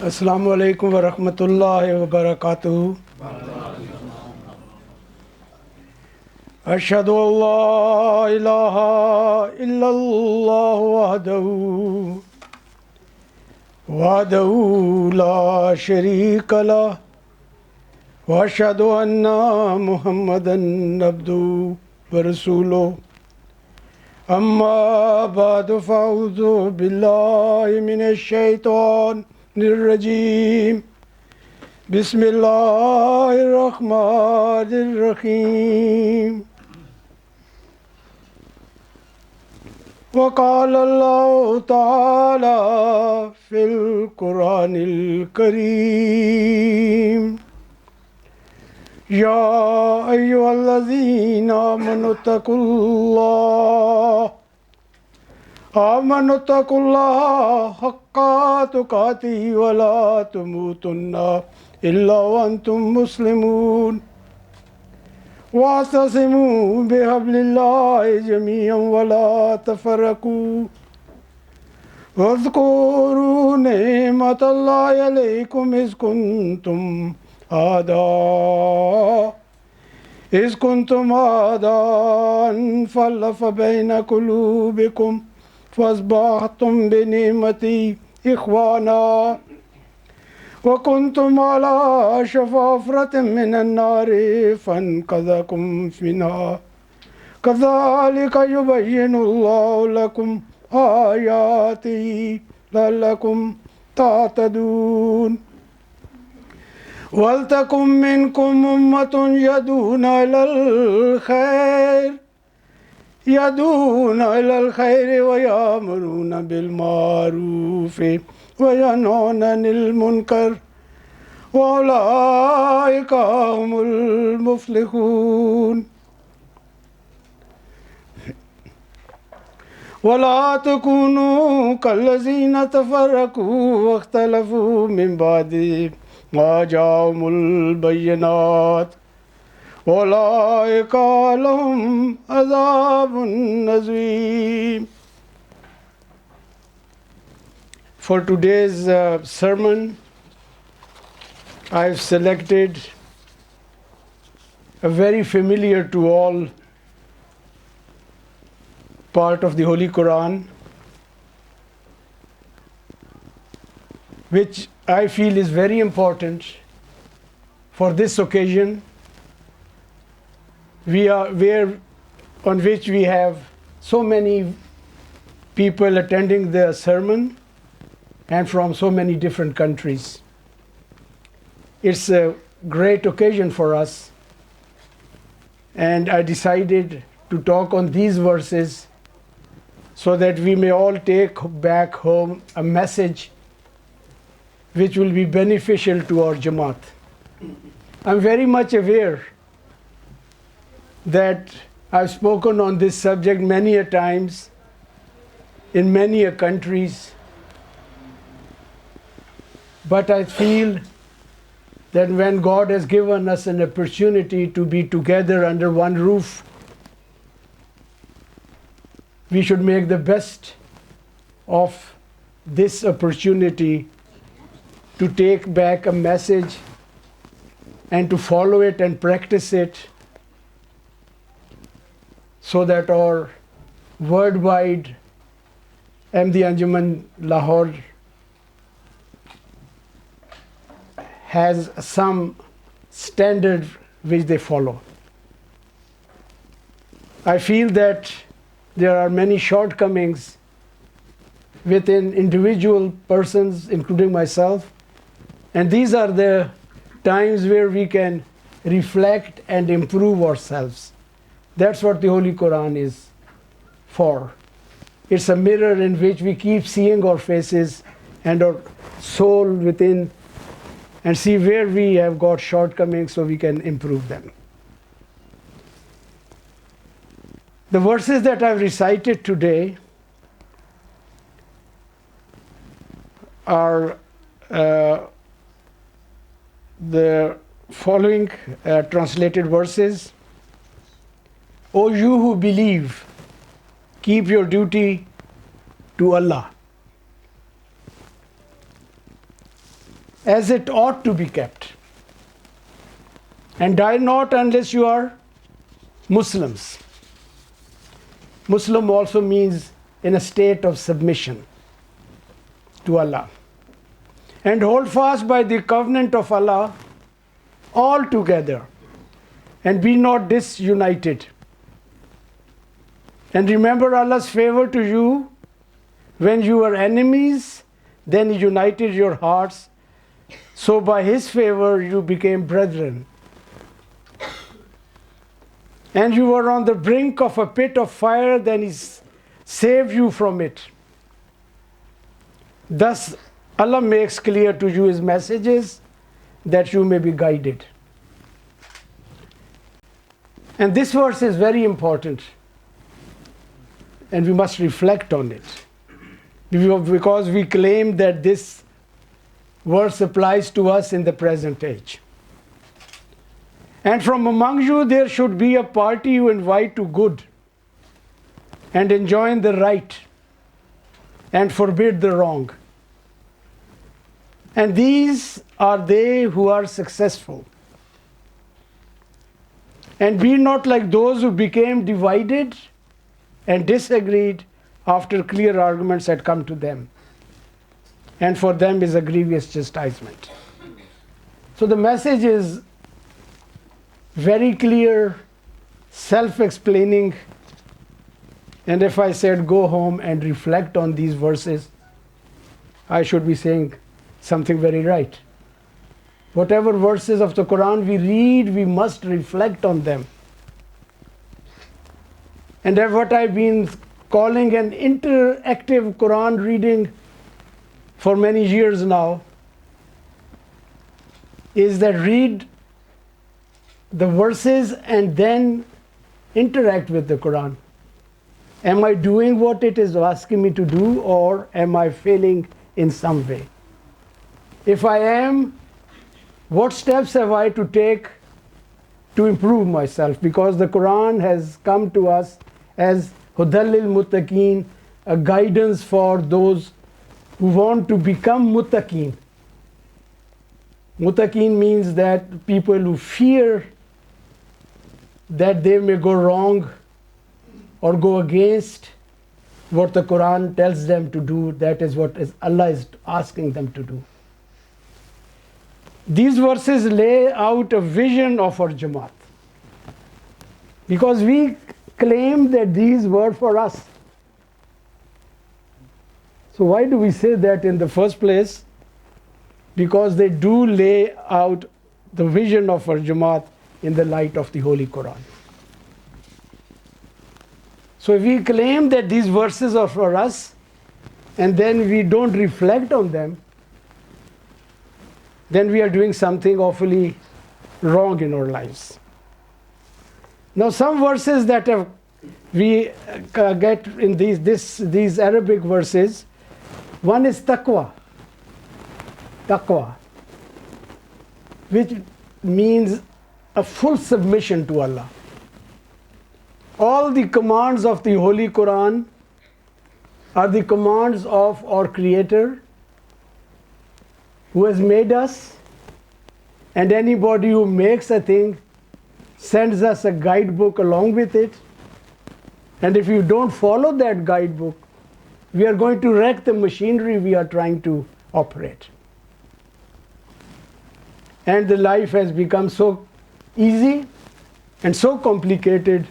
Assalamu alaikum wa rahmatullahi wa barakatuh. Ashhadu an la ilaha illallah wahdahu la sharika lah wa ashhadu anna Muhammadan abduhu wa rasuluh. Amma ba'du fa'udhu billahi minash shaitan الرجيم بسم الله الرحمن الرحيم وقال الله تعالى في القرآن الكريم يا أيها الذين آمنوا اتقوا الله حق تقاته ولا تموتن إلا وأنتم مسلمون واعتصموا بحبل الله جميعا ولا تفرقوا واذكروا نعمة الله عليكم إذ كنتم أعداء فألف بين قلوبكم فأصبحتم بنعمتي إخوانا وكنتم على شفا حفرة من النار فأنقذكم منها كذلك يبين الله لكم آياته لعلكم تهتدون ولتكن منكم أمة يدعون إلى الخير ويأمرون بالمعروف وينهون عن المنكر وأولئك هم المفلحون ولا تكونوا كالذين تفرقوا واختلفوا من بعد ما جاءهم البينات أولئك لهم عذاب عظيم. For today's sermon, I've selected a very familiar to all part of the Holy Quran, which I feel is very important for this occasion, on which we have so many people attending the sermon and from so many different countries. It's a great occasion for us, and I decided to talk on these verses so that we may all take back home a message which will be beneficial to our Jamaat. I'm very much aware that I've spoken on this subject many a times in many a countries, but I feel that when God has given us an opportunity to be together under one roof, we should make the best of this opportunity to take back a message and to follow it and practice it so that our worldwide Ahmadi Anjuman Lahore has some standard which they follow. I feel that there are many shortcomings within individual persons, including myself, and these are the times where we can reflect and improve ourselves. That's what the Holy Quran is for. It's a mirror in which we keep seeing our faces and our soul within and see where we have got shortcomings so we can improve them. The verses that I've recited today are the following translated verses. O you who believe, keep your duty to Allah as it ought to be kept, and die not unless you are Muslims. Muslim also means in a state of submission to Allah. And hold fast by the covenant of Allah altogether, and be not disunited. And remember Allah's favor to you when you were enemies, then He united your hearts, so by His favor you became brethren. And you were on the brink of a pit of fire, then He saved you from it. Thus Allah makes clear to you His messages that you may be guided. And this verse is very important, and we must reflect on it, because we claim that this verse applies to us in the present age. And from among you there should be a party who invite to good and enjoin the right and forbid the wrong. And these are they who are successful. And be not like those who became divided and disagreed after clear arguments had come to them. And for them is a grievous chastisement. So the message is very clear, self-explaining. And if I said go home and reflect on these verses, I should be saying something very right. Whatever verses of the Quran we read, we must reflect on them. And that's what I've been calling an interactive Quran reading for many years now, is that read the verses and then interact with the Quran. Am I doing what it is asking me to do, or am I failing in some way? If I am, what steps have I to take to improve myself? Because the Quran has come to us as Hudal lil Muttaqeen, a guidance for those who want to become Muttaqeen. Muttaqeen means that people who fear that they may go wrong or go against what the Quran tells them to do. That is what Allah is asking them to do. These verses lay out a vision of our Jamaat, because we claim that these were for us. So why do we say that in the first place? Because they do lay out the vision of our Jamaat in the light of the Holy Quran. So if we claim that these verses are for us, and then we don't reflect on them, then we are doing something awfully wrong in our lives. Now, some verses that we get in these Arabic verses, one is taqwa, which means a full submission to Allah. All the commands of the Holy Quran are the commands of our Creator, who has made us, and anybody who makes a thing sends us a guidebook along with it, And if you don't follow that guidebook, we are going to wreck the machinery we are trying to operate. And the life has become so easy and so complicated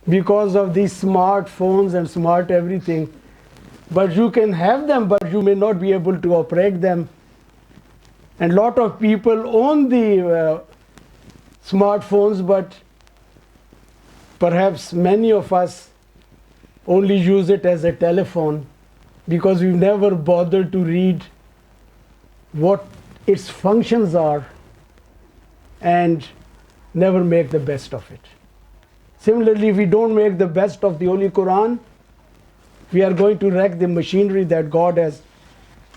because of these smartphones and smart everything. But you can have them, but you may not be able to operate them. And a lot of people own the smartphones, but perhaps many of us only use it as a telephone because we've never bothered to read what its functions are and never make the best of it. Similarly, if we don't make the best of the Holy Quran, we are going to wreck the machinery that God has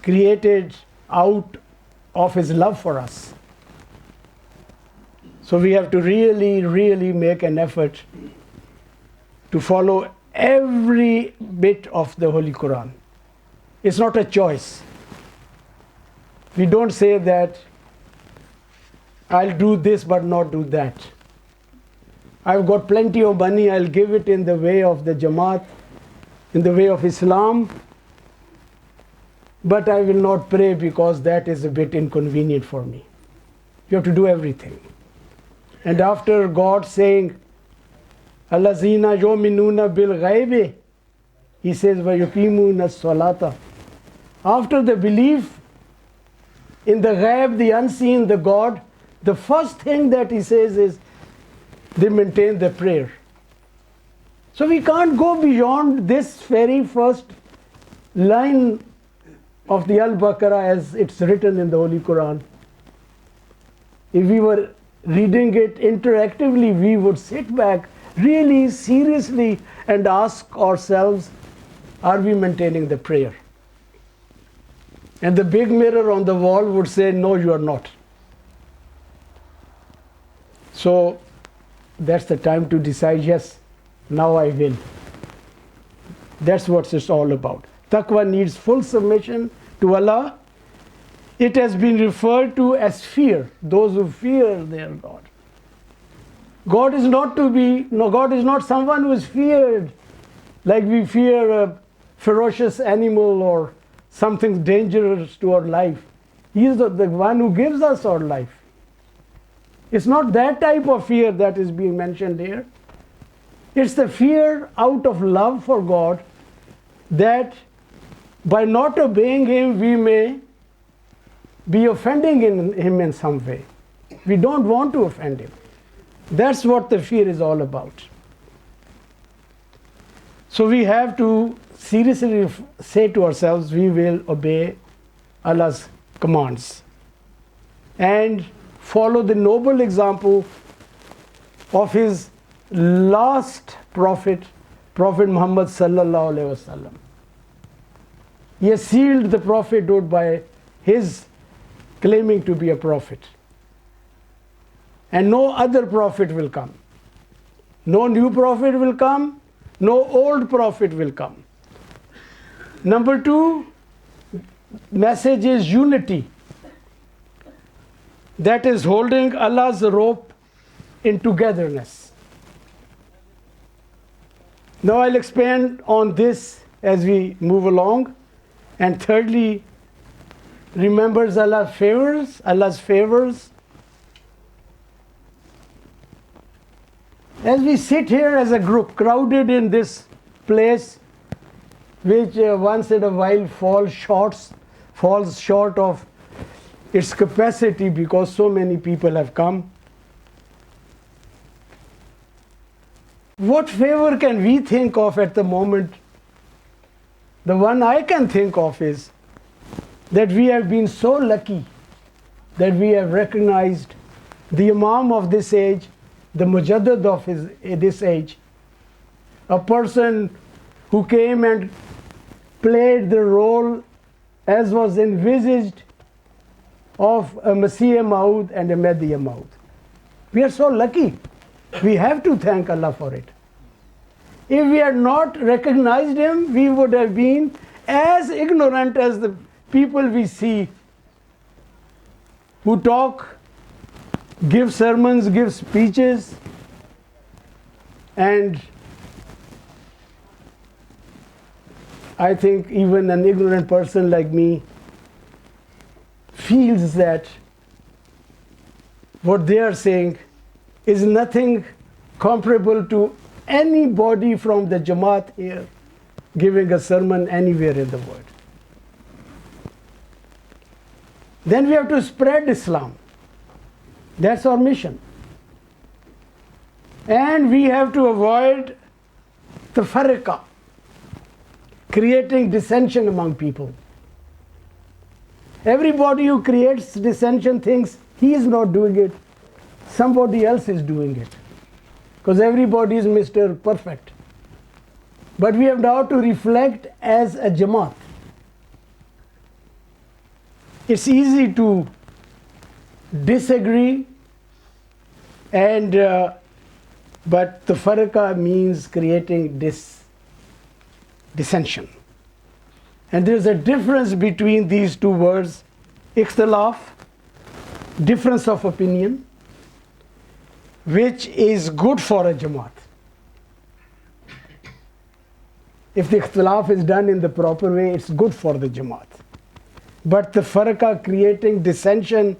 created out of His love for us. So we have to really, really make an effort to follow every bit of the Holy Quran. It's not a choice. We don't say that I'll do this but not do that. I've got plenty of money, I'll give it in the way of the Jamaat, in the way of Islam, but I will not pray because that is a bit inconvenient for me. You have to do everything. And after God saying, Allazina yu'minuna bil ghaibi, He says, wa yuqimuna as-salata. After the belief in the ghaib, the unseen, the God, the first thing that He says is, they maintain the prayer. So we can't go beyond this very first line of the Al-Baqarah as it's written in the Holy Quran. If we were reading it interactively, we would sit back really seriously and ask ourselves, are we maintaining the prayer? And the big mirror on the wall would say, no, you are not. So that's the time to decide, yes, now I will. That's what it's all about. Taqwa needs full submission to Allah. It has been referred to as fear, those who fear their God. God is not God is not someone who is feared like we fear a ferocious animal or something dangerous to our life. He is the one who gives us our life. It's not that type of fear that is being mentioned here. It's the fear out of love for God that by not obeying Him, we may be offending Him in some way. We don't want to offend Him. That's what the fear is all about. So we have to seriously say to ourselves, we will obey Allah's commands and follow the noble example of His last prophet, Prophet Muhammad sallallahu alaihi wasallam. He has sealed the prophethood by his claiming to be a prophet. And no other prophet will come. No new prophet will come. No old prophet will come. Number two, message is unity. That is holding Allah's rope in togetherness. Now I'll expand on this as we move along. And thirdly, remembers Allah's favors. As we sit here as a group, crowded in this place, which once in a while falls short of its capacity because so many people have come. What favor can we think of at the moment? The one I can think of is that we have been so lucky that we have recognized the Imam of this age, the Mujaddid of this age, a person who came and played the role as was envisaged of a Masih Maud and a Mahdi Maud. We are so lucky. We have to thank Allah for it. If we had not recognized him, we would have been as ignorant as the people we see who talk, give sermons, give speeches, and I think even an ignorant person like me feels that what they are saying is nothing comparable to anybody from the Jamaat here giving a sermon anywhere in the world. Then we have to spread Islam. That's our mission. And we have to avoid tafarruqa, creating dissension among people. Everybody who creates dissension thinks he is not doing it, somebody else is doing it. Because everybody is Mr. Perfect. But we have now to reflect as a Jamaat. It's easy to disagree, and but tafarruqa means creating dissension. And there's a difference between these two words, ikhtilaf, difference of opinion, which is good for a Jamaat. If the ikhtilaf is done in the proper way, it's good for the Jamaat. But the tafarruqa, creating dissension,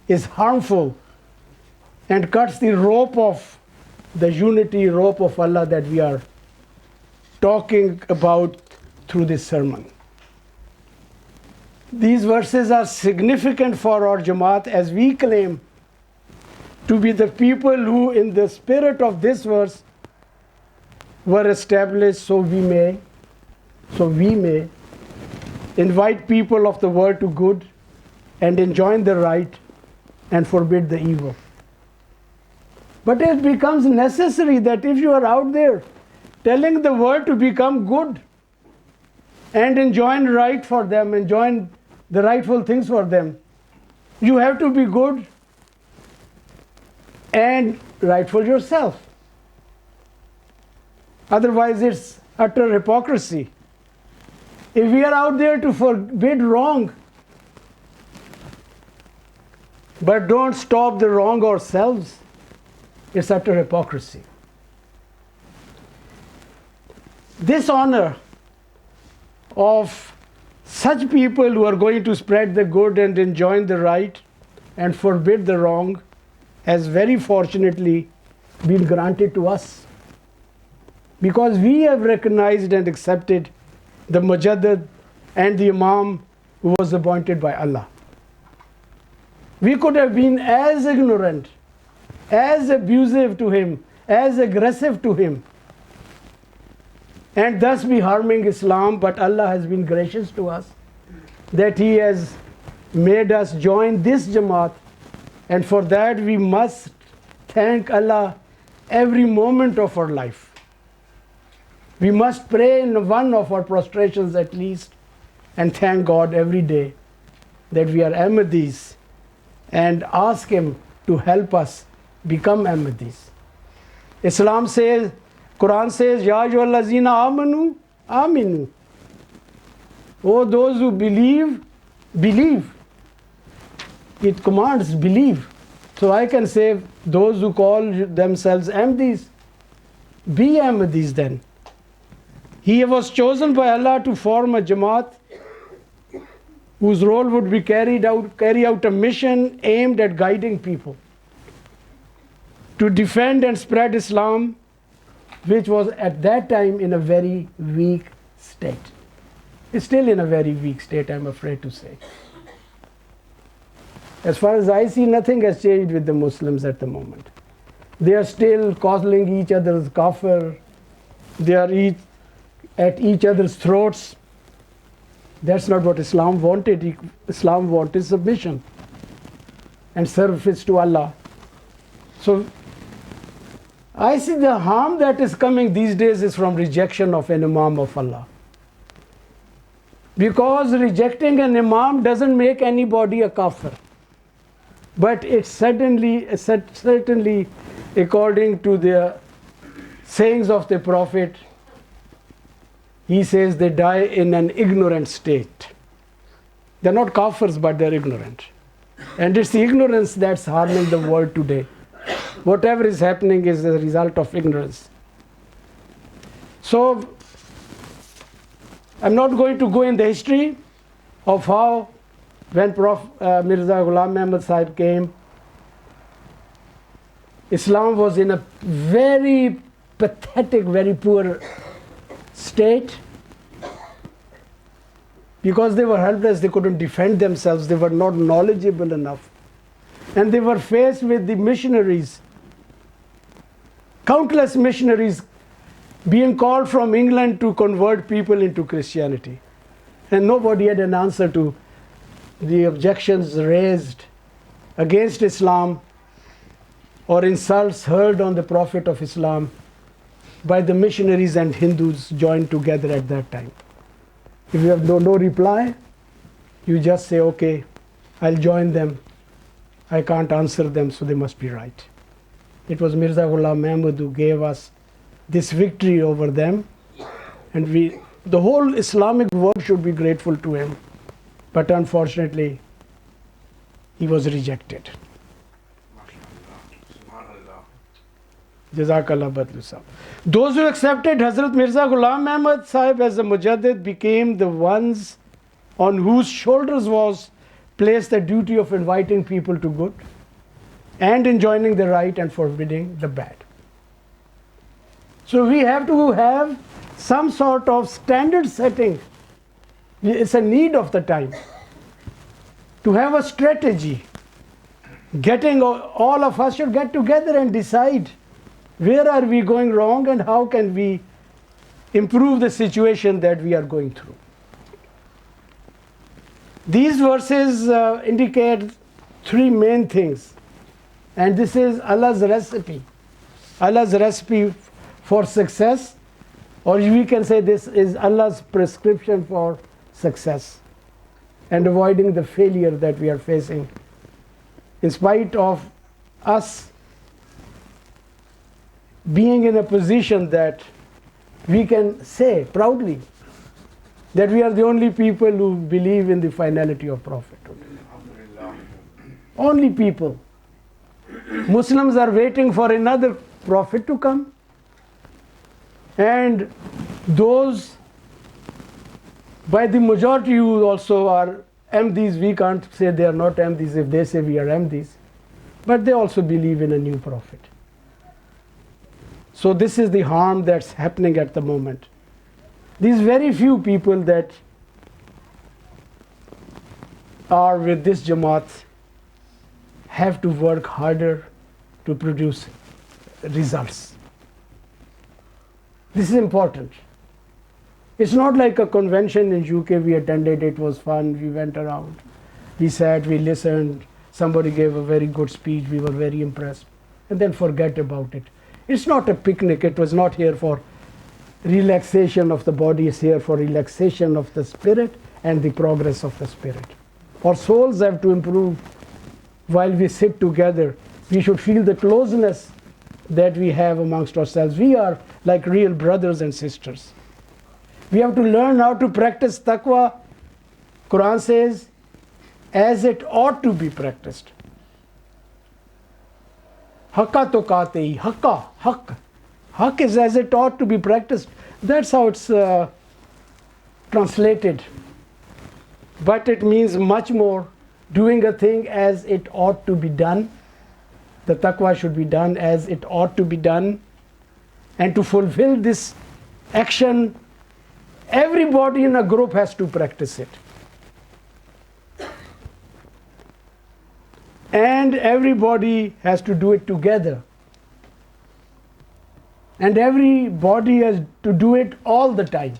is harmful and cuts the rope of the unity, rope of Allah that we are talking about through this sermon. These verses are significant for our Jamaat, as we claim to be the people who, in the spirit of this verse, were established so we may invite people of the world to good and enjoin the right and forbid the evil. But it becomes necessary that if you are out there telling the world to become good and enjoin right for them, enjoin the rightful things for them, you have to be good and rightful yourself. Otherwise, it's utter hypocrisy. If we are out there to forbid wrong, but don't stop the wrong ourselves, it's utter hypocrisy. This honor of such people who are going to spread the good and enjoin the right and forbid the wrong has very fortunately been granted to us, because we have recognized and accepted the Mujaddid and the Imam who was appointed by Allah. We could have been as ignorant, as abusive to him, as aggressive to him, and thus be harming Islam, but Allah has been gracious to us that He has made us join this Jamaat, and for that we must thank Allah every moment of our life. We must pray in one of our prostrations at least and thank God every day that we are Ahmadis and ask Him to help us become Ahmadis. Islam says, Quran says, Ya ayyuhallazina amanu, aminu. Oh, those who believe, believe. It commands believe. So I can say, those who call themselves Ahmadis, be Ahmadis then. He was chosen by Allah to form a Jamaat whose role would be carry out a mission aimed at guiding people to defend and spread Islam, which was at that time in a very weak state. It's still in a very weak state, I'm afraid to say. As far as I see, nothing has changed with the Muslims at the moment. They are still calling each other's kafir. They are at each other's throats. That's not what Islam wanted. Islam wanted submission and service to Allah. So I see the harm that is coming these days is from rejection of an Imam of Allah. Because rejecting an Imam doesn't make anybody a kafir. But it's certainly according to the sayings of the Prophet, he says they die in an ignorant state. They're not kafirs, but they're ignorant. And it's the ignorance that's harming the world today. Whatever is happening is the result of ignorance. So I'm not going to go in the history of how when Mirza Ghulam Ahmad Sahib came, Islam was in a very pathetic, very poor state. Because they were helpless, they couldn't defend themselves, they were not knowledgeable enough. And they were faced with the missionaries, countless missionaries being called from England to convert people into Christianity. And nobody had an answer to the objections raised against Islam or insults hurled on the Prophet of Islam by the missionaries and Hindus joined together at that time. If you have no reply, you just say, okay, I'll join them. I can't answer them, so they must be right. It was Mirza Ghulam Ahmad who gave us this victory over them. And the whole Islamic world should be grateful to him. But unfortunately, he was rejected. Jazakallah Badlu Sahib. Those who accepted Hazrat Mirza Ghulam Ahmad Sahib as a Mujaddid became the ones on whose shoulders was placed the duty of inviting people to good and enjoining the right and forbidding the bad. So we have to have some sort of standard setting. It's a need of the time to have a strategy. All of us should get together and decide where are we going wrong and how can we improve the situation that we are going through. These verses indicate three main things, and this is Allah's recipe. Allah's recipe for success, or we can say this is Allah's prescription for success and avoiding the failure that we are facing in spite of us being in a position that we can say proudly that we are the only people who believe in the finality of prophethood. Only people. Muslims are waiting for another prophet to come, and those by the majority who also are Ahmadis, we can't say they are not Ahmadis if they say we are Ahmadis, but they also believe in a new prophet. So this is the harm that's happening at the moment. These very few people that are with this Jamaat have to work harder to produce results. This is important. It's not like a convention in UK we attended, it was fun, we went around, we sat, we listened, somebody gave a very good speech, we were very impressed, and then forget about it. It's not a picnic, it was not here for relaxation of the body, it's here for relaxation of the spirit and the progress of the spirit. Our souls have to improve while we sit together. We should feel the closeness that we have amongst ourselves. We are like real brothers and sisters. We have to learn how to practice taqwa. Quran says, as it ought to be practiced. Haqqa tuqatihi, haqqa, haqq. Haqq is as it ought to be practiced. That's how it's translated. But it means much more, doing a thing as it ought to be done. The taqwa should be done as it ought to be done. And to fulfill this action, everybody in a group has to practice it. And everybody has to do it together. And everybody has to do it all the time.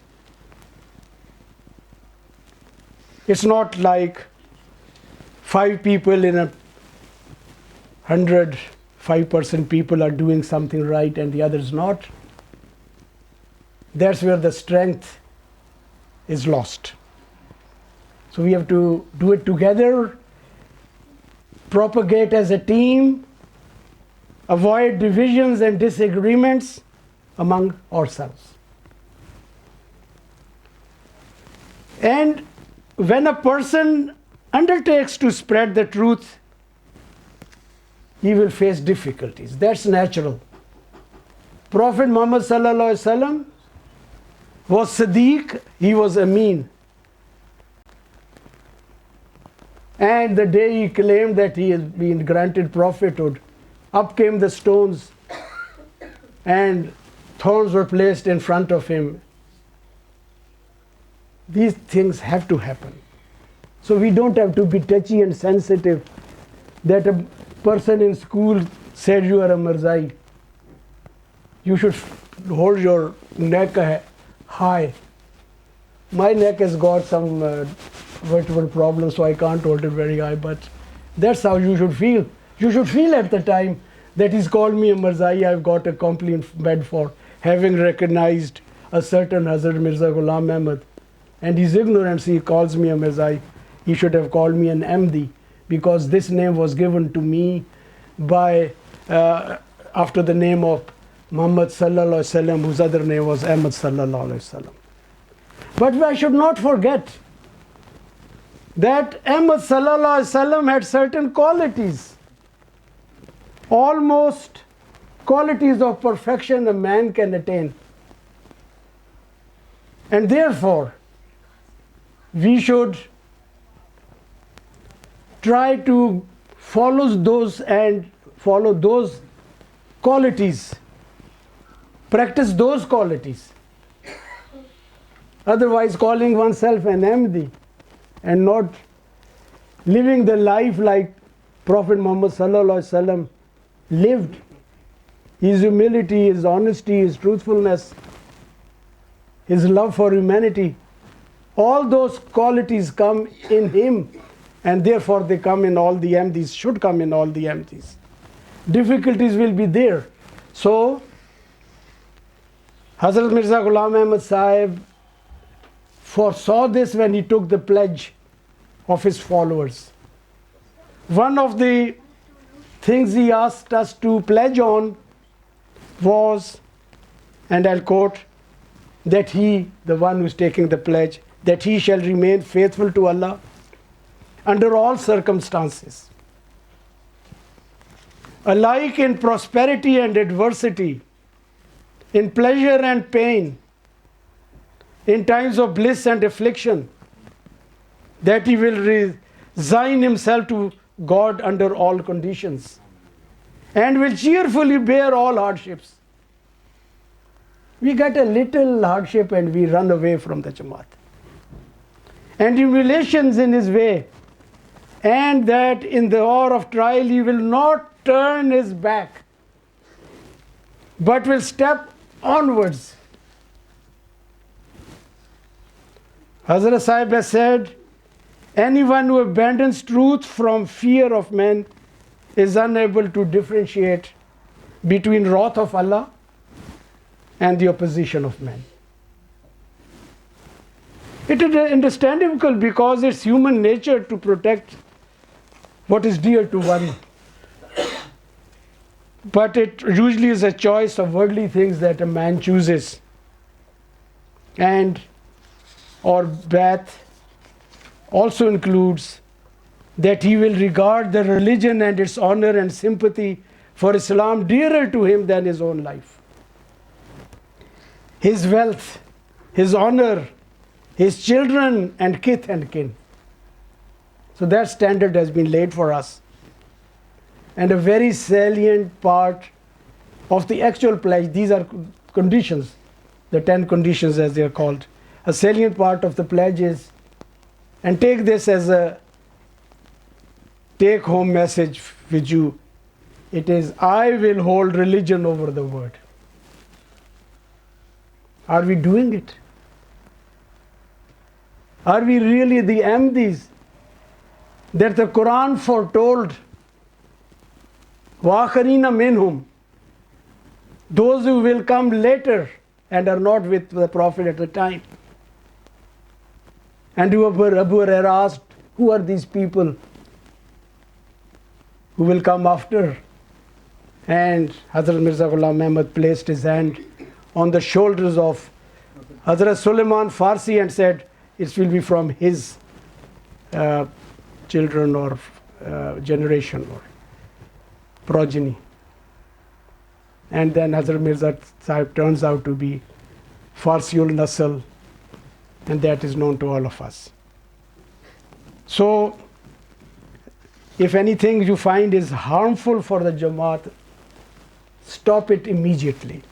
It's not like 5 people in 100, 5% people are doing something right and the others not. That's where the strength is lost. So we have to do it together, propagate as a team, avoid divisions and disagreements among ourselves. And when a person undertakes to spread the truth, he will face difficulties. That's natural. Prophet Muhammad sallallahu alaihi wasallam was Siddiq, he was Amin. And the day he claimed that he has been granted prophethood, up came the stones and thorns were placed in front of him. These things have to happen. So we don't have to be touchy and sensitive that a person in school said you are a Mirzai. You should hold your neck high. My neck has got some vertebral problems, so I can't hold it very high, but that's how you should feel. You should feel at the time that he's called me a Mirzai, I've got a compliment for having recognized a certain Hazrat Mirza Ghulam Ahmad. And his ignorance, he calls me a Mirzai. He should have called me an Ahmadi, because this name was given to me by after the name of Muhammad sallallahu alaihi wasallam, whose other name was Ahmad sallallahu alaihi wasallam. But I should not forget that Ahmad sallallahu alaihi wasallam had certain qualities, almost qualities of perfection a man can attain. And therefore, we should try to follow those qualities, practice those qualities. Otherwise, calling oneself an Ahmadi and not living the life like Prophet Muhammad sallallahu alaihi wasallam lived, his humility, his honesty, his truthfulness, his love for humanity, all those qualities come in him, and therefore they come in all the Ahmadis, should come in all the Ahmadis. Difficulties will be there. So, Hazrat Mirza Ghulam Ahmad Sahib foresaw this when he took the pledge of his followers. One of the things he asked us to pledge on was, and I'll quote, that he, the one who is taking the pledge, that he shall remain faithful to Allah under all circumstances, alike in prosperity and adversity, in pleasure and pain, in times of bliss and affliction, that he will resign himself to God under all conditions, and will cheerfully bear all hardships. We get a little hardship and we run away from the Jamaat, and humiliations in his way, and that in the hour of trial he will not turn his back, but will step onwards. Hazrat Sahib has said, anyone who abandons truth from fear of men is unable to differentiate between wrath of Allah and the opposition of men. It is understandable because it's human nature to protect what is dear to one. But it usually is a choice of worldly things that a man chooses. And or Ba'ath also includes that he will regard the religion and its honor and sympathy for Islam dearer to him than his own life. His wealth, his honor, his children and kith and kin. So that standard has been laid for us. And a very salient part of the actual pledge, these are conditions, the 10 conditions as they are called. A salient part of the pledge is, and take this as a take home message with you, it is, I will hold religion over the word. Are we doing it? Are we really the Ahmadis that the Quran foretold? وَآخَرِينَ مِنْهُمْ, those who will come later and are not with the Prophet at the time. And Abu Hurairah asked, who are these people who will come after? And Hazrat Mirza Ghulam Ahmad placed his hand on the shoulders of Hazrat Suleiman Farsi and said, it will be from his children or generation or progeny. And then Hazrat Mirza Sahib turns out to be Farsiul Nasl, and that is known to all of us. So, if anything you find is harmful for the Jamaat, stop it immediately.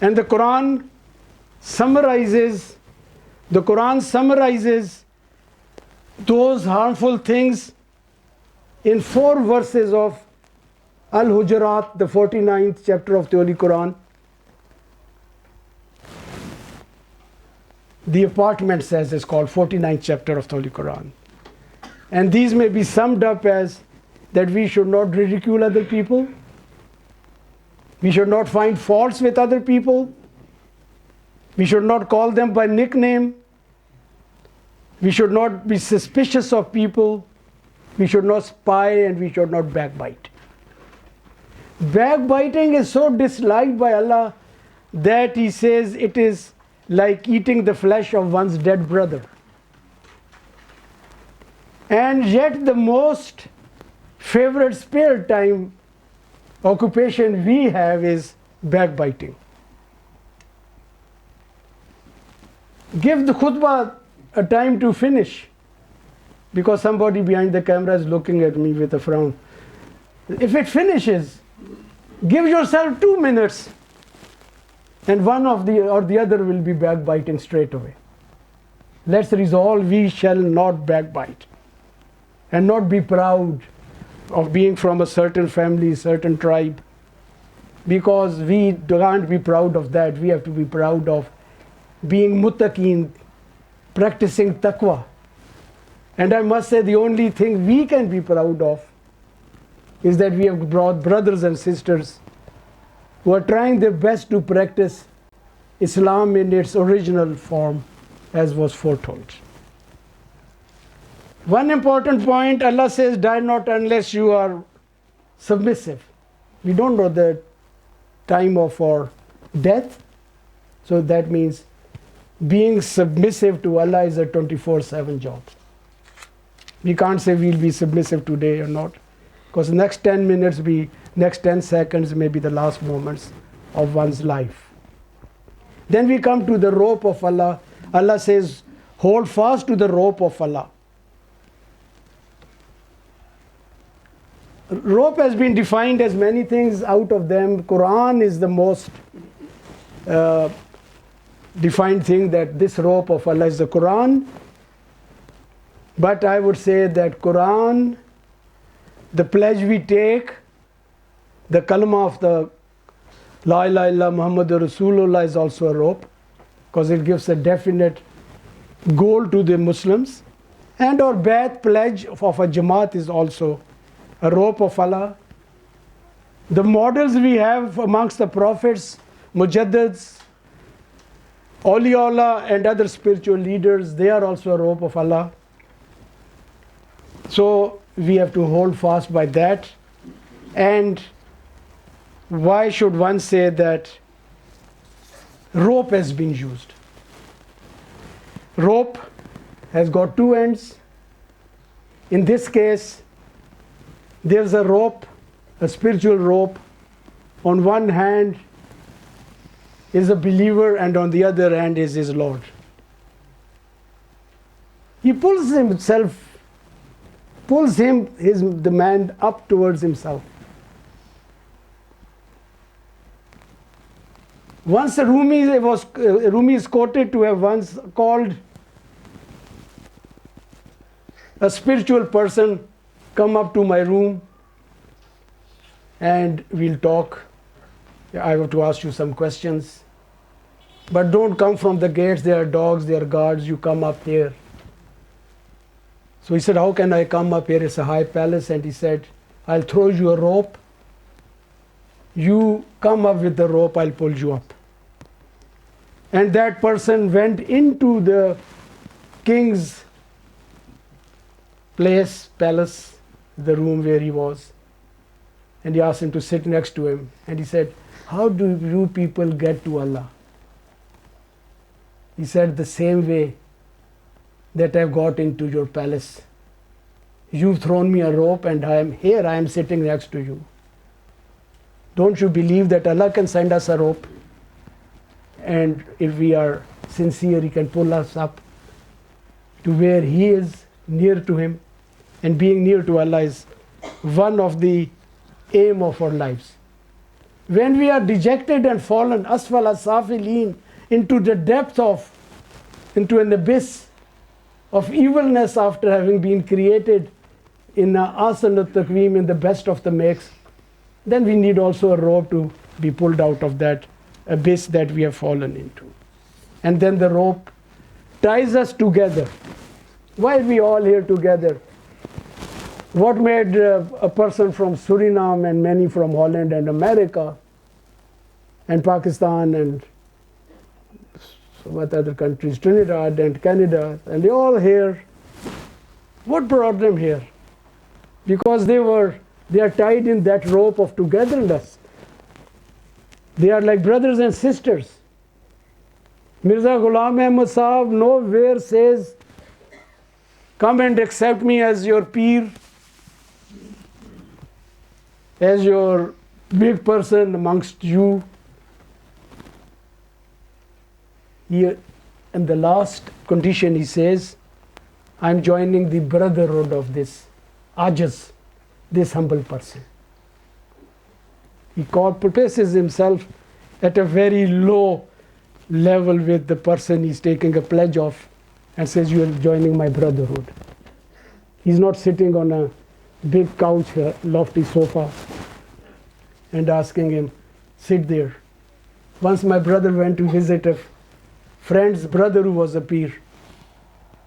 And the Quran summarizes those harmful things in 4 verses of Al-Hujurat, the 49th chapter of the Holy Quran. The apartment says it's called 49th chapter of the Holy Quran. And these may be summed up as that we should not ridicule other people, we should not find faults with other people, we should not call them by nickname, we should not be suspicious of people, we should not spy, and we should not backbite. Backbiting is so disliked by Allah that He says it is like eating the flesh of one's dead brother. And yet the most favorite spare time occupation we have is backbiting. Give the khutbah a time to finish, because somebody behind the camera is looking at me with a frown. If it finishes, give yourself 2 minutes, and one of the or the other will be backbiting straight away. Let's resolve we shall not backbite, and not be proud of being from a certain family, certain tribe, because we can't be proud of that. We have to be proud of being muttaqeen, practicing taqwa. And I must say the only thing we can be proud of is that we have brought brothers and sisters who are trying their best to practice Islam in its original form as was foretold. One important point, Allah says, die not unless you are submissive. We don't know the time of our death, so that means being submissive to Allah is a 24/7 job. We can't say we'll be submissive today or not, because next 10 minutes, next 10 seconds may be the last moments of one's life. Then we come to the rope of Allah. Allah says, hold fast to the rope of Allah. Rope has been defined as many things. Out of them, Quran is the most defined thing, that this rope of Allah is the Quran. But I would say that Quran, the pledge we take, the kalma of the La ilaha illallah Muhammadur Rasulullah is also a rope, because it gives a definite goal to the Muslims. And our Bai'at pledge of a Jamaat is also a rope of Allah. The models we have amongst the prophets, Mujaddids, Awliyaullah and other spiritual leaders, they are also a rope of Allah. So we have to hold fast by that. And why should one say that rope has been used? Rope has got 2 ends. In this case, there's a rope, a spiritual rope. On one hand is a believer, and on the other hand is his Lord. He pulls the man up towards himself. Once Rumi is quoted to have once called a spiritual person, come up to my room and we'll talk. I have to ask you some questions. But don't come from the gates, there are dogs, there are guards, you come up here. So he said, how can I come up here? It's a high palace. And he said, I'll throw you a rope. You come up with the rope, I'll pull you up. And that person went into the king's palace, the room where he was. And he asked him to sit next to him. And he said, how do you people get to Allah? He said, the same way that I've got into your palace. You've thrown me a rope and I am sitting next to you. Don't you believe that Allah can send us a rope? and if we are sincere, He can pull us up to where He is near to Him. And being near to Allah is one of the aim of our lives. When we are dejected and fallen, asfala safilin, into the depth of, into an abyss of evilness after having been created in asanat taqweem, in the best of the makes, then we need also a rope to be pulled out of that abyss that we have fallen into. And then the rope ties us together. Why are we all here together? What made a person from Suriname and many from Holland and America and Pakistan and what other countries, Trinidad and Canada, and they all here? What brought them here? Because they are tied in that rope of togetherness. They are like brothers and sisters. Mirza Ghulam Ahmad Sahib nowhere says, come and accept me as your peer, as your big person amongst you. Here, in the last condition, he says, I'm joining the brotherhood of this ajiz, this humble person. He places himself at a very low level with the person he's taking a pledge of and says, you are joining my brotherhood. He's not sitting on a big couch, a lofty sofa, and asking him, sit there. Once my brother went to visit a friend's brother who was a peer,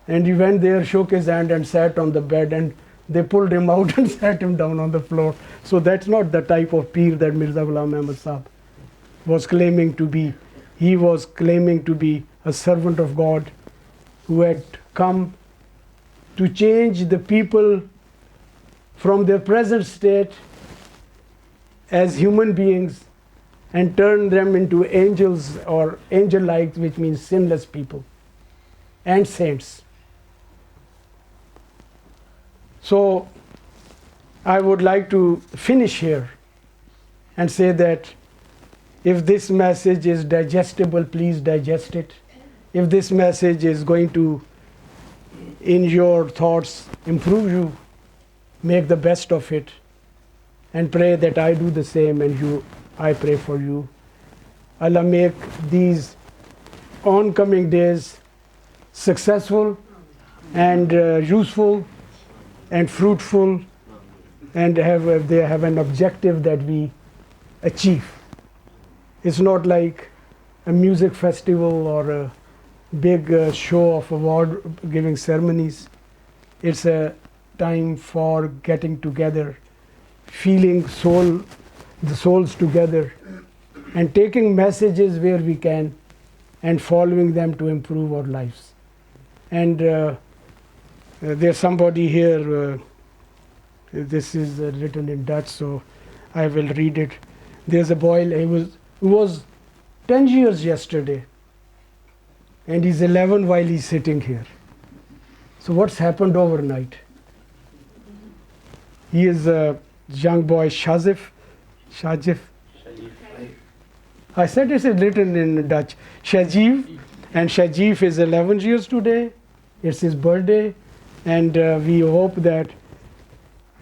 and he went there, shook his hand and sat on the bed, and they pulled him out and sat him down on the floor. So that's not the type of peer that Mirza Ghulam Ahmad Sahib was claiming to be. He was claiming to be a servant of God who had come to change the people from their present state as human beings and turn them into angels or angel-like, which means sinless people and saints. So I would like to finish here and say that if this message is digestible, please digest it. If this message is going to, in your thoughts, improve you, make the best of it, and pray that I do the same, and I pray for you. Allah make these oncoming days successful and useful and fruitful, and they have an objective that we achieve. It's not like a music festival or a big show of award giving ceremonies. It's a time for getting together, feeling the souls together, and taking messages where we can and following them to improve our lives. And there's somebody here, this is written in Dutch, so I will read it. There's a boy who was 10 years yesterday, and he's 11 while he's sitting here. So what's happened overnight? He is a young boy, Shajif. I said it's written in Dutch, Shajif, and Shajif is 11 years today. It's his birthday, and we hope that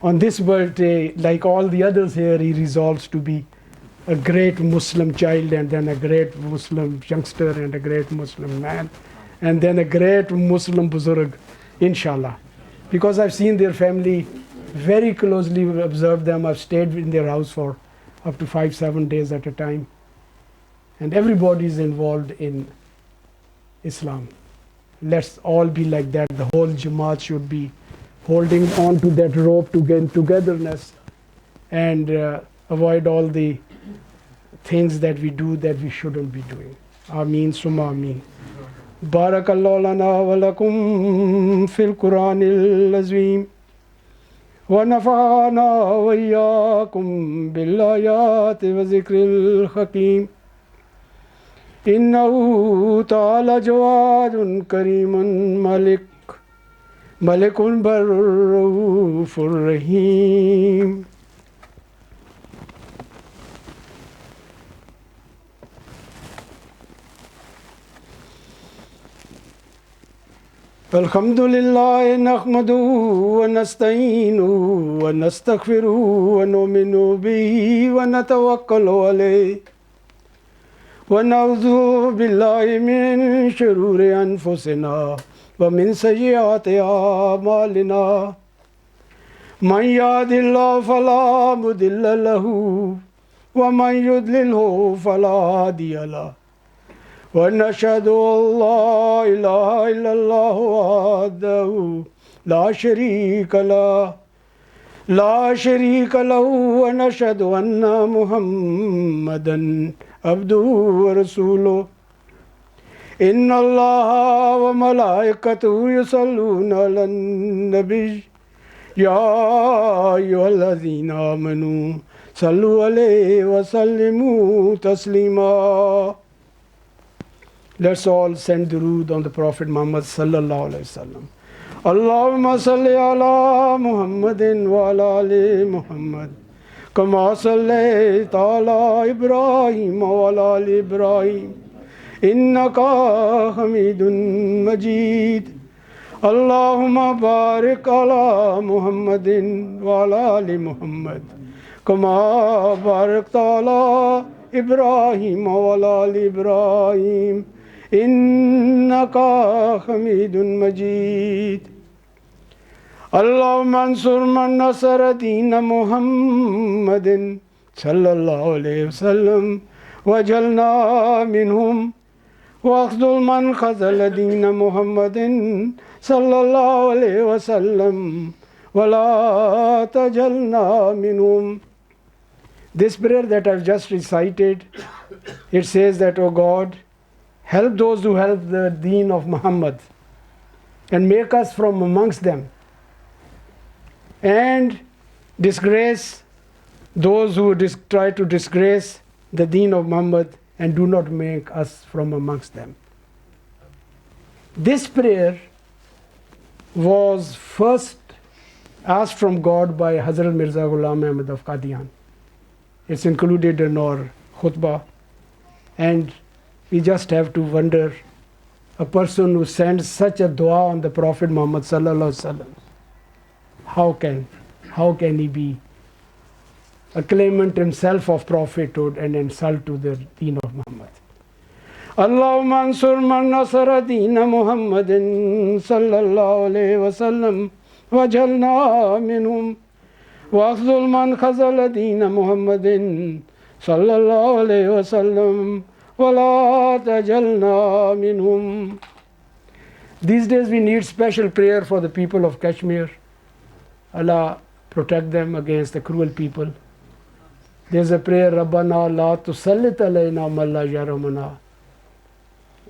on this birthday, like all the others here, he resolves to be a great Muslim child, and then a great Muslim youngster, and a great Muslim man, and then a great Muslim buzurg, inshallah. Because I've seen their family very closely, observed them. I've stayed in their house for up to 5-7 days at a time, and everybody is involved in Islam. Let's all be like that. The whole Jamaat should be holding on to that rope to gain togetherness, and avoid all the things that we do that we shouldn't be doing. Ameen summa ameen. Barakallahu lana wa lakum fil Quranil Azim. Wa nafa'ana wa iyyakum bil ayati wa zikril hakim. Innahu ta'ala jawadun karimun malikun barrufur rahim. الحمد لله نحمده ونستعينه ونستغفره ونؤمن به ونتوكل عليه ونعوذ بالله من شرور أنفسنا ومن سيئات أعمالنا من يهد الله فلا مضل له ومن يضلله فلا هادي له ونشهد أن لا إله إلا الله وحده لا شريك له ونشهد أن محمدا عبده ورسوله إن الله وملائكته يصلون على النبي يا أيها الذين آمنوا صلوا عليه وسلموا تسليما. Let's all send durood on the Prophet Muhammad sallallahu alaihi wasallam. Allahumma salli ala Muhammadin wa ala ali Muhammad kama sallaita ala Ibrahim wa ala ali Ibrahim innaka Hamidun Majid. Allahumma barik ala Muhammadin wa ala ali Muhammad kama barakta ala Ibrahim wa ala ali Ibrahim إنك حميد مجيد. اللهم انصر من نصر دين محمد صلى الله عليه وسلم واجعلنا منهم واخذل من خذل دين محمد صلى الله عليه وسلم ولا تجعلنا منهم. This prayer that I've just recited, it says that, O God, help those who help the deen of Muhammad and make us from amongst them, and disgrace those who try to disgrace the deen of Muhammad and do not make us from amongst them. This prayer was first asked from God by Hazrat Mirza Ghulam Ahmad of Qadian. It's included in our khutbah, and we just have to wonder, a person who sends such a dua on the Prophet Muhammad sallallahu alaihi wasallam, how can he be a claimant himself of prophethood and insult to the deen of Muhammad? Allahumma ansur man nasara deen Muhammadin sallallahu alaihi wasallam waj'alna minhum wa akhzul man khazala deen Muhammadin sallallahu alaihi wasallam وَلَا تَجَلْنَا مِنْهُمْ. These days we need special prayer for the people of Kashmir. Allah protect them against the cruel people. There's a prayer, رَبَّنَا لَا تُسَلِّطْ عَلَيْنَا مَن لَا يَرْحَمُنَا.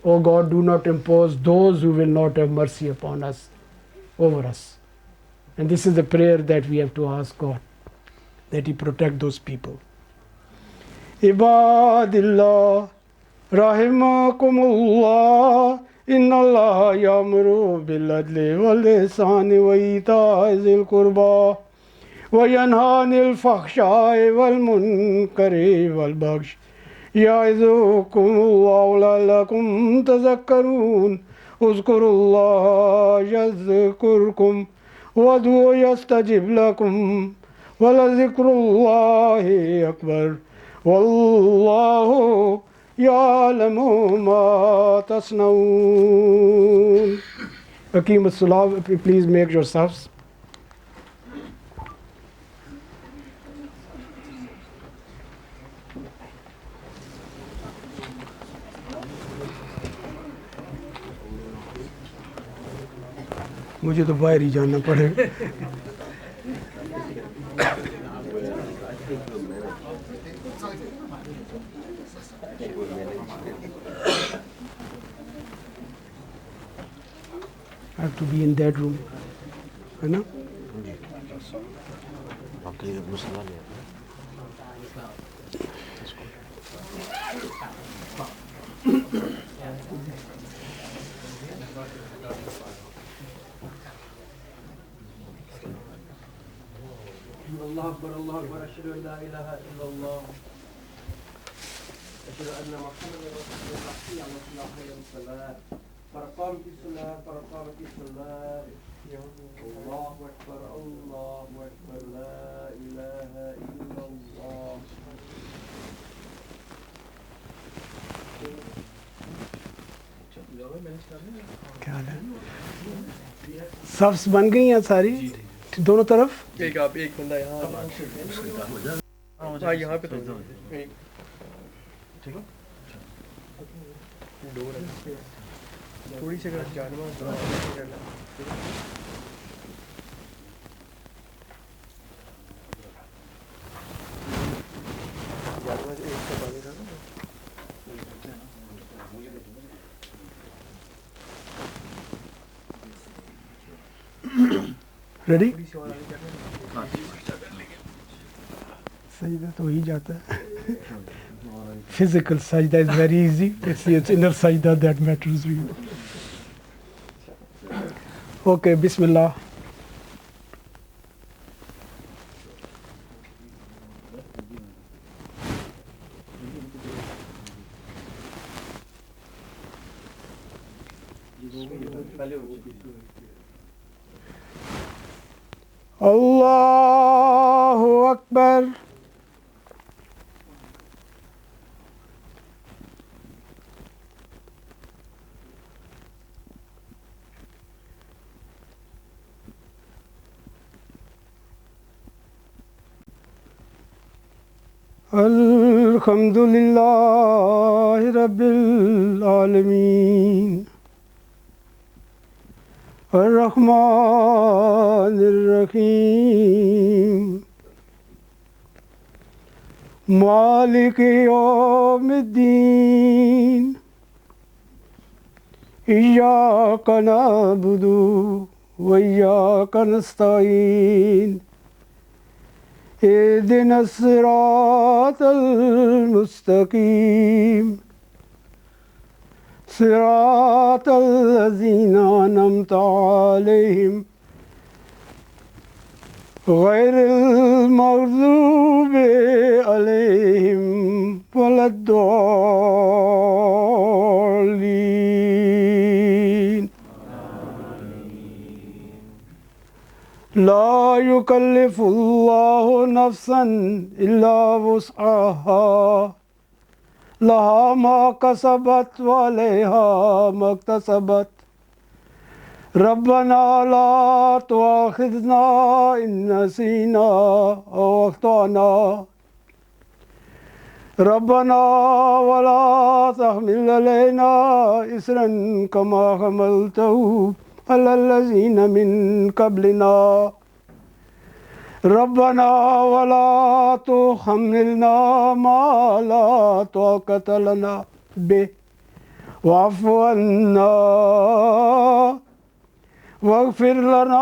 O God, do not impose those who will not have mercy upon us, over us. And this is the prayer that we have to ask God, that He protect those people. Ibadillah Rahimakumullah, Inna Allah ya'muru bil adli wal ihsani wa ita'i zil qurba wa yanha 'anil fahsha'i wal munkari wal baghi ya'izukumullahu la'allakum tadhakkarun. Uzkurullaha yazkurkum wad'uhu yastajib lakum wa lazikrullahi akbar. Wallahu ya'lamu ma tasnaun. Aqim as-salah, please make yourselves. मुझे तो बाहर ही जाना पड़ेगा. I have to be in that room, है ना? الله أكبر الله أكبر أشهد أن لا إله إلا الله أشهد أن محمدا رسول الله حي على الصلاة حي على الصلاة para قامت الصلاة para قامت الصلاة الله أكبر الله أكبر لا إله إلا الله क्या हाल है subs बन गई हैं सारी दोनों तरफ एक आप एक बंदा यहाँ हाँ यहाँ पे तो एक ठीक है डोर है थोड़ी सी अगर जानवर एक से पानी था रेडी थोड़ी सी और आगे करना सजदा तो ही जाता है फिजिकल सजदा is very easy it's inner सजदा दैट मैटर्स यू ओके बिस्मिल्लाह पहले अल्लाहु अकबर अल्हम्दुलिल्लाहि रब्बिल आलमीन अर्रहमानिर रहीम मालिक यौमिद्दीन इय्याका नअबुदु व इय्याका नस्तईन इहदिनस सिरातल मुस्तकीम सिरातल लज़ीना अनअमता अलैहिम गैरिल मग़ज़ूबि अलैहिम वलद्दॉलीन ला युकल्लिफुल्लाहु नफ्सन इल्ला वुस्अहा लहा मा कसबत व अलैहा मक्तसबत रब्बना ला तुआखिज़ना इन नसीना औ अख्ताना रब्बना वला तहमिल अलैना इसरन कमा हमलतहु अलल लज़ीना मिन क़ब्लिना रब्बना वला तुहम्मिलना मा ला ताक़त लना बिह वाफ़ु अन्ना वग़फ़िर लना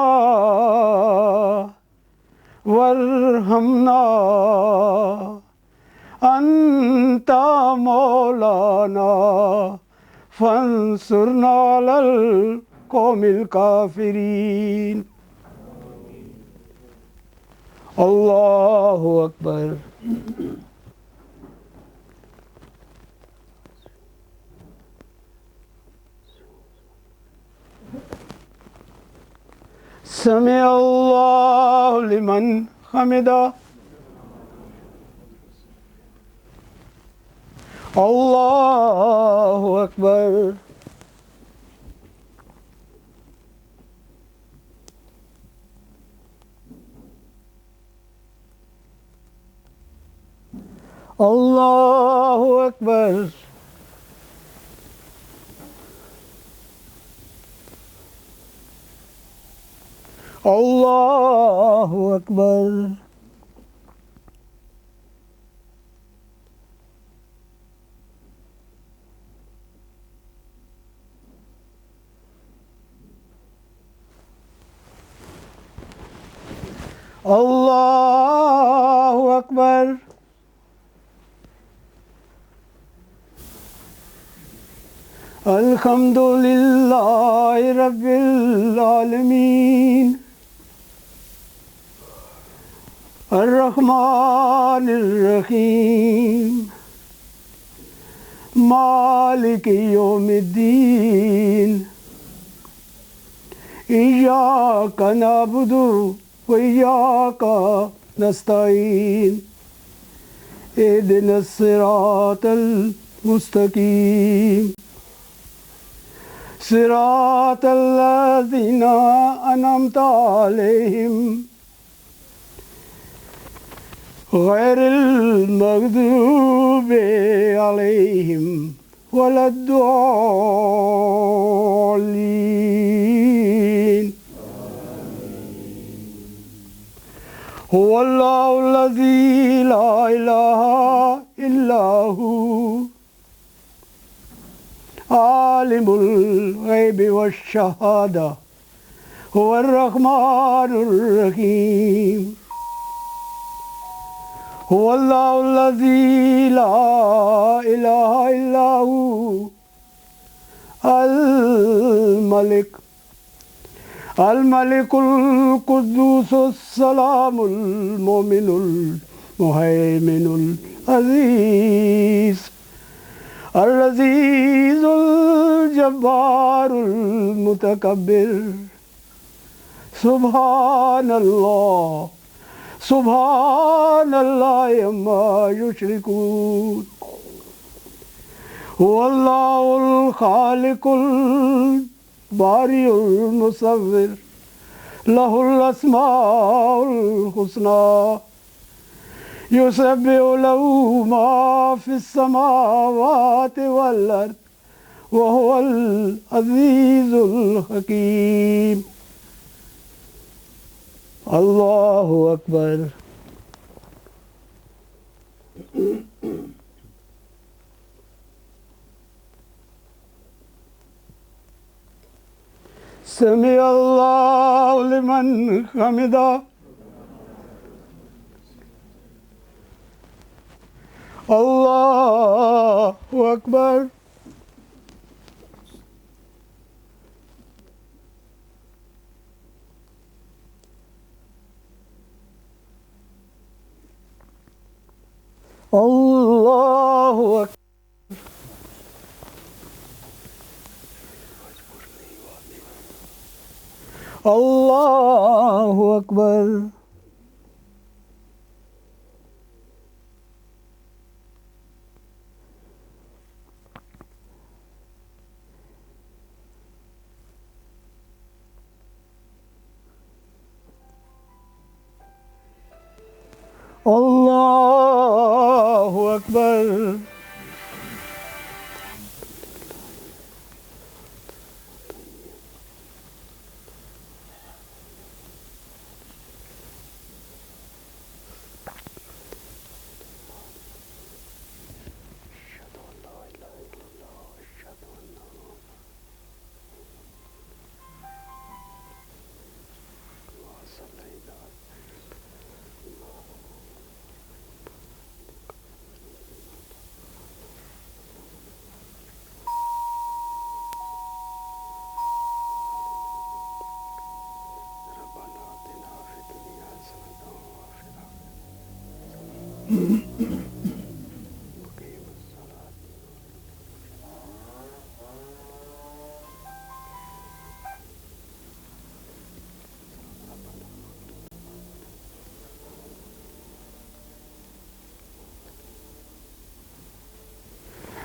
वरहमना अंता मौलाना फंसुरना अलल क़ौमिल काफ़िरीन अल्लाहु अकबर समी अल्लाहु लिमन हमिदा अल्लाहु अकबर अल्लाहु अकबर अल्लाहु अकबर अल्लाहु अकबर अल्हम्दुलिल्लाहि रब्बिल आलमीन अर्रहमानिर रहीम مالك يوم الدين إياك نعبد وإياك نستعين اهدنا الصراط المستقيم صراط الذين أنعمت عليهم غير المغضوب عليهم ولا الضالين هو الله الذي لا إله إلا هو عالم الغيب والشهادة هو الرحمن الرحيم هو الله الذي لا إله إلا هو الملك القدوس السلام المؤمن المهيمن العزيز العزيز الجبار المتكبر سبحان الله عما يشركون هو الله الخالق البارئ المصور له الأسماء الحسنى يسبح له ما في السماوات والأرض وهو العزيز الحكيم الله أكبر سمع الله لمن حمده الله أكبر الله أكبر الله أكبر الله أكبر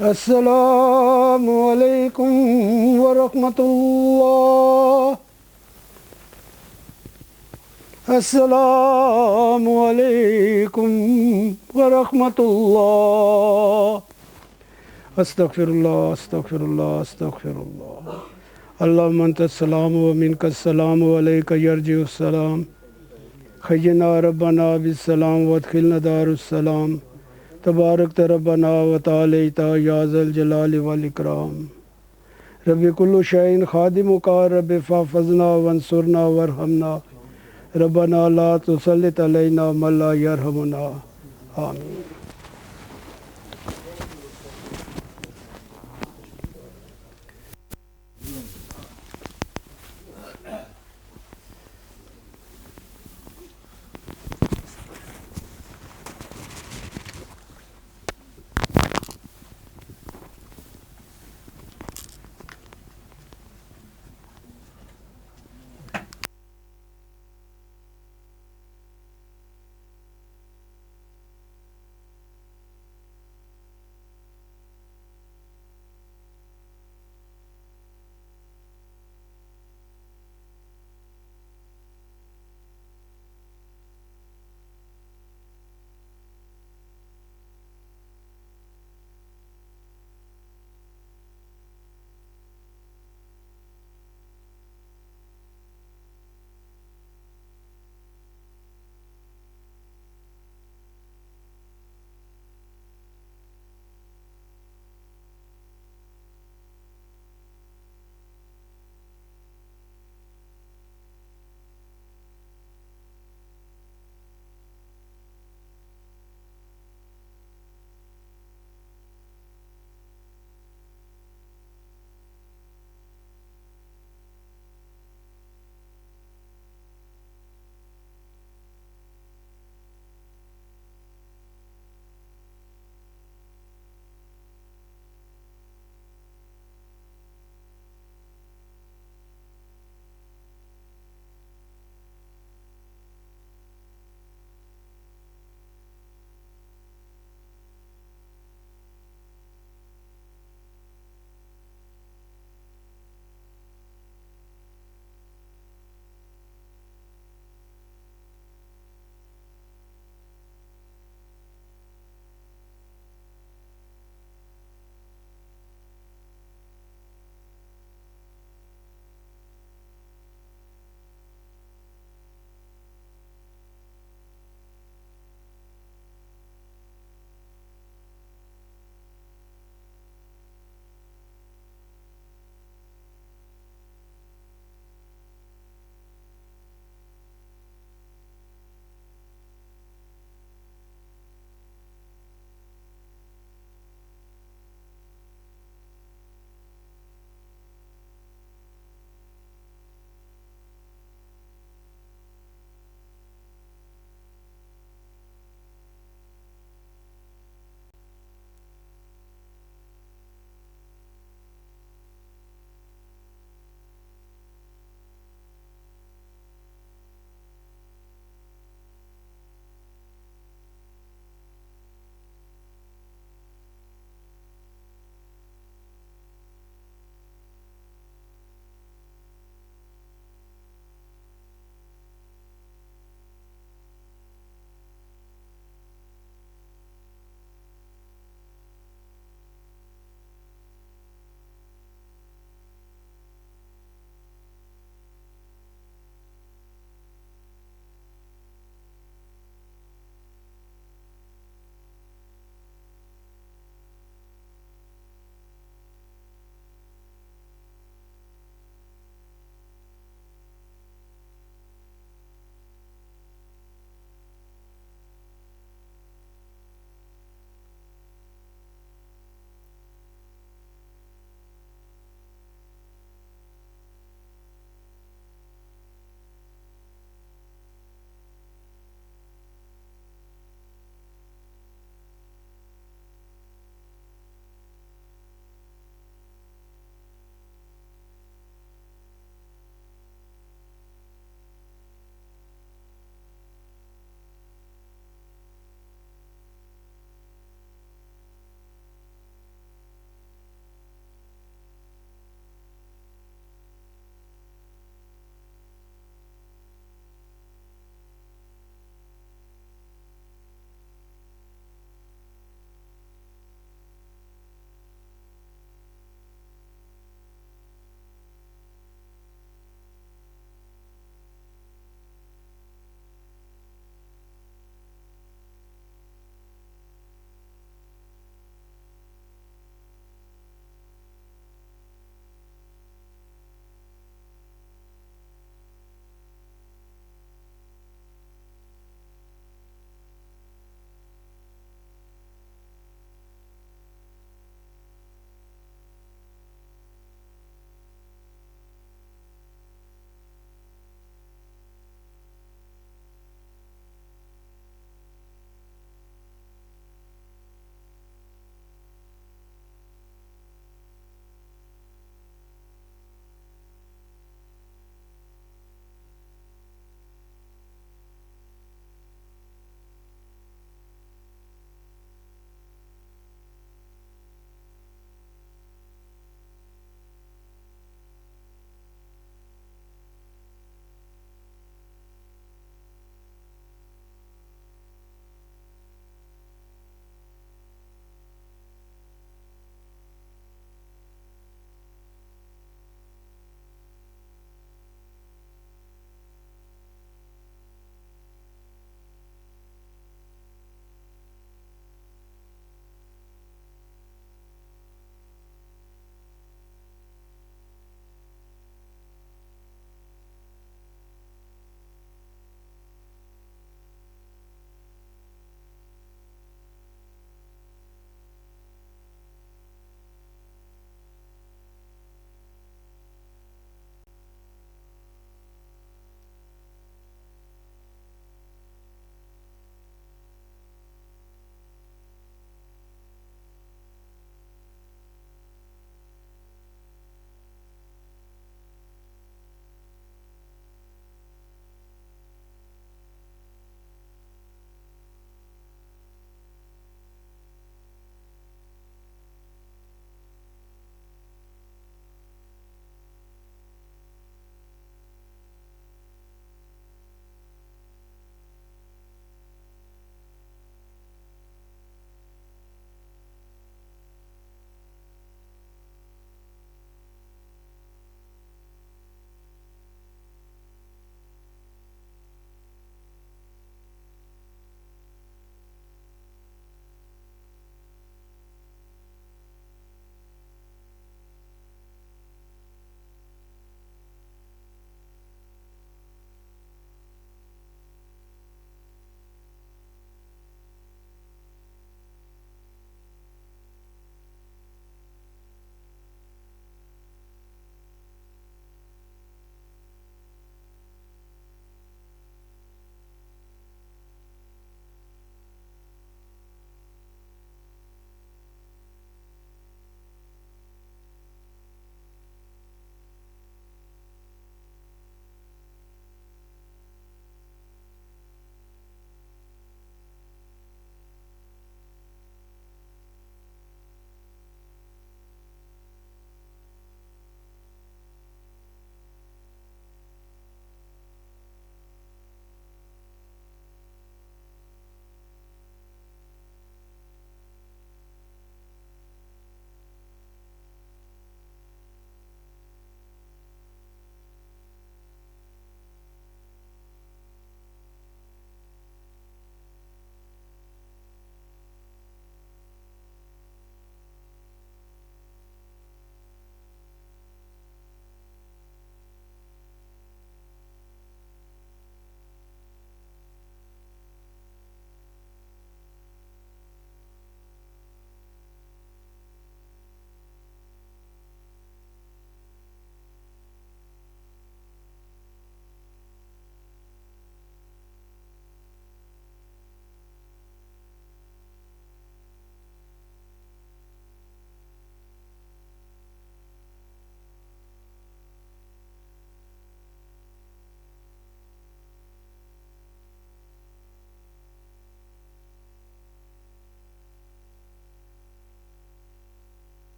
السلام عليكم ورحمة الله السلام عليكم ورحمة الله أستغفر الله أستغفر الله أستغفر الله اللهم أنت السلام ومنك السلام وعليك يرجع السلام خينا ربنا بالسلام وادخلنا دار السلام تبارك ربنا وتعالى يا ذا الجلال والإكرام رب كل شيء خادمك رب فاحفظنا وانصرنا وارحمنا ربنا لا تسلط علينا من لا يرحمنا آمين.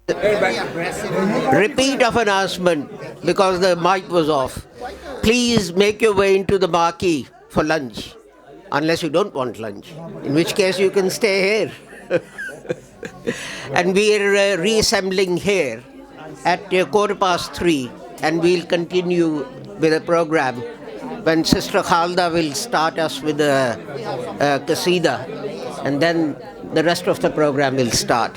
Repeat of announcement because the mic was off. Please make your way into the marquee for lunch, unless you don't want lunch, in which case you can stay here. And we are reassembling here at 3:15, and we'll continue with the program when Sister Khalda will start us with a qasida, and then the rest of the program will start.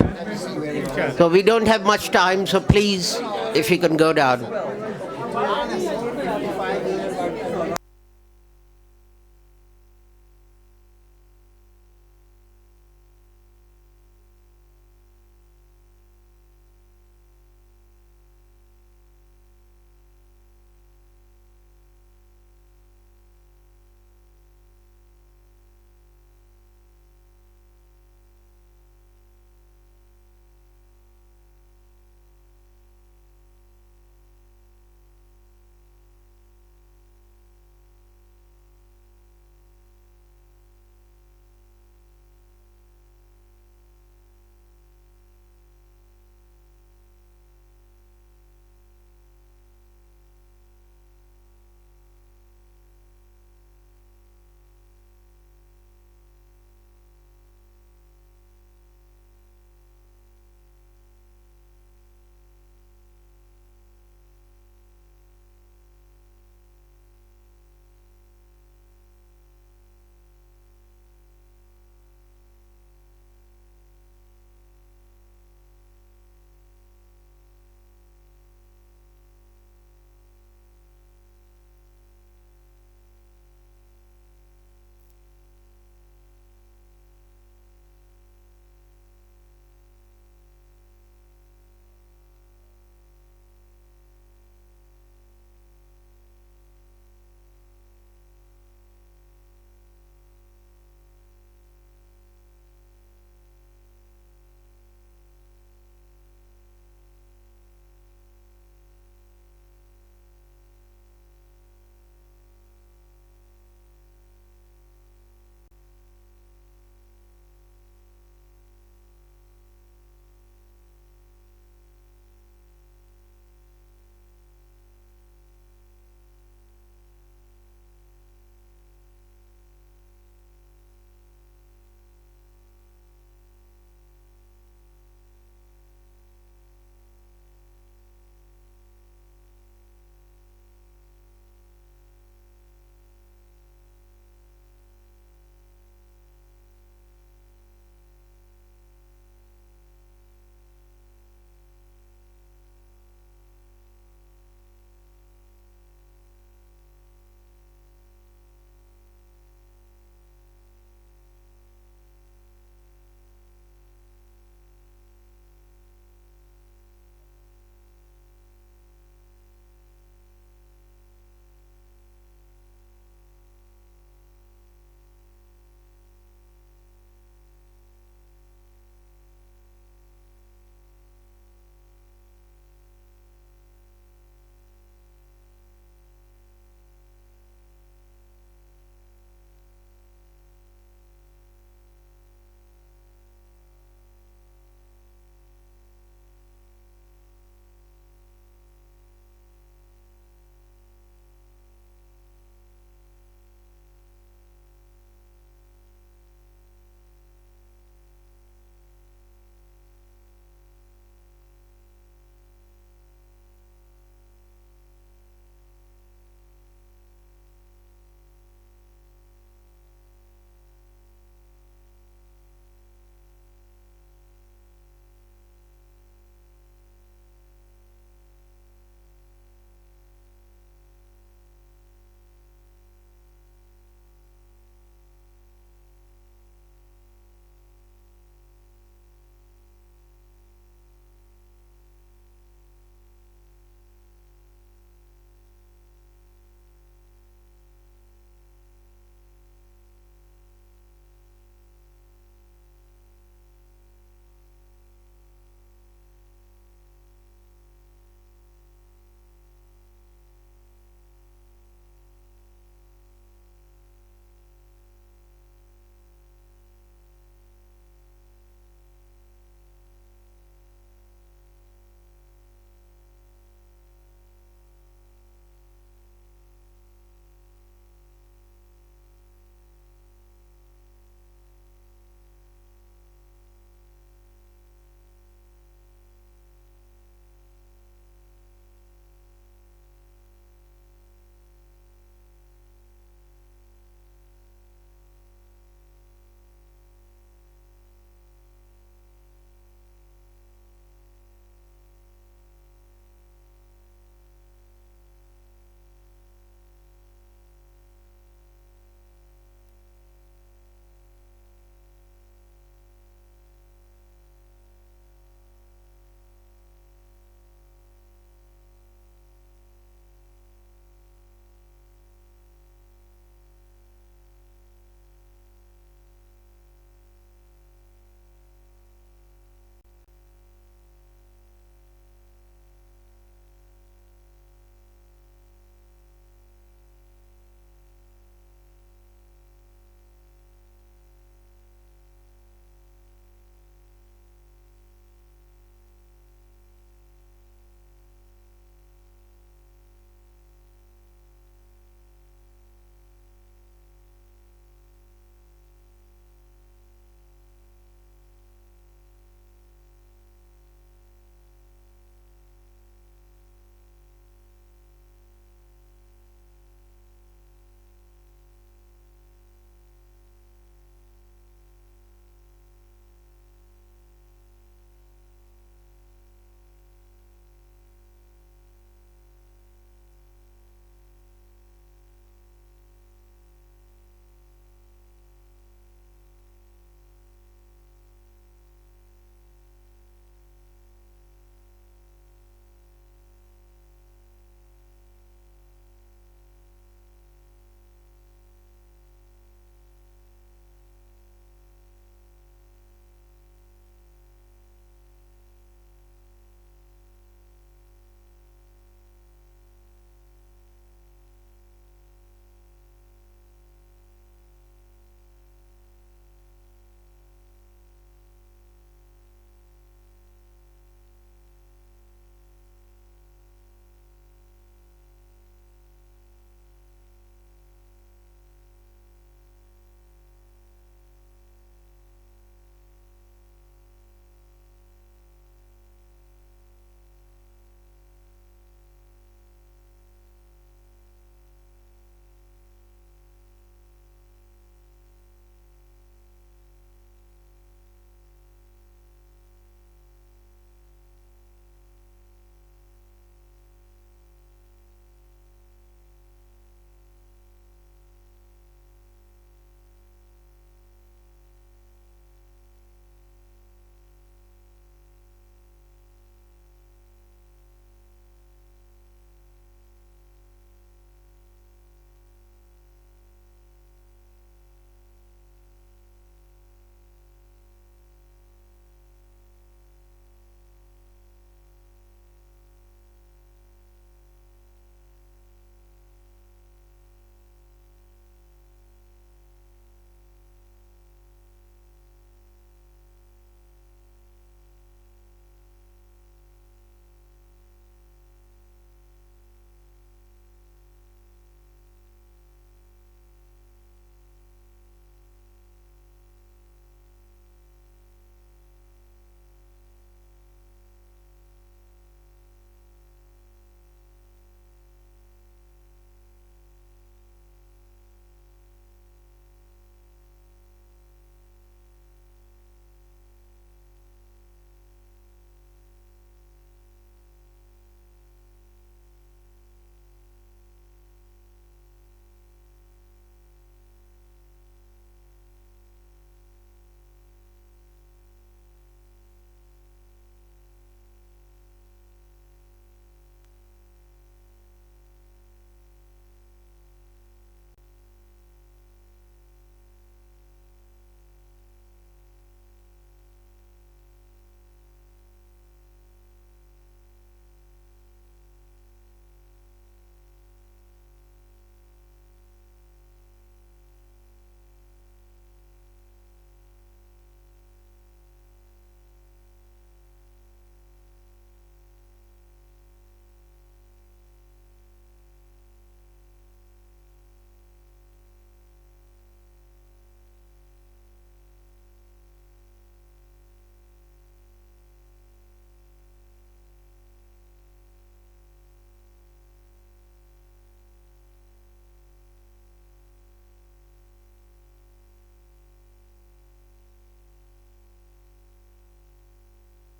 So we don't have much time, so please, if you can go down.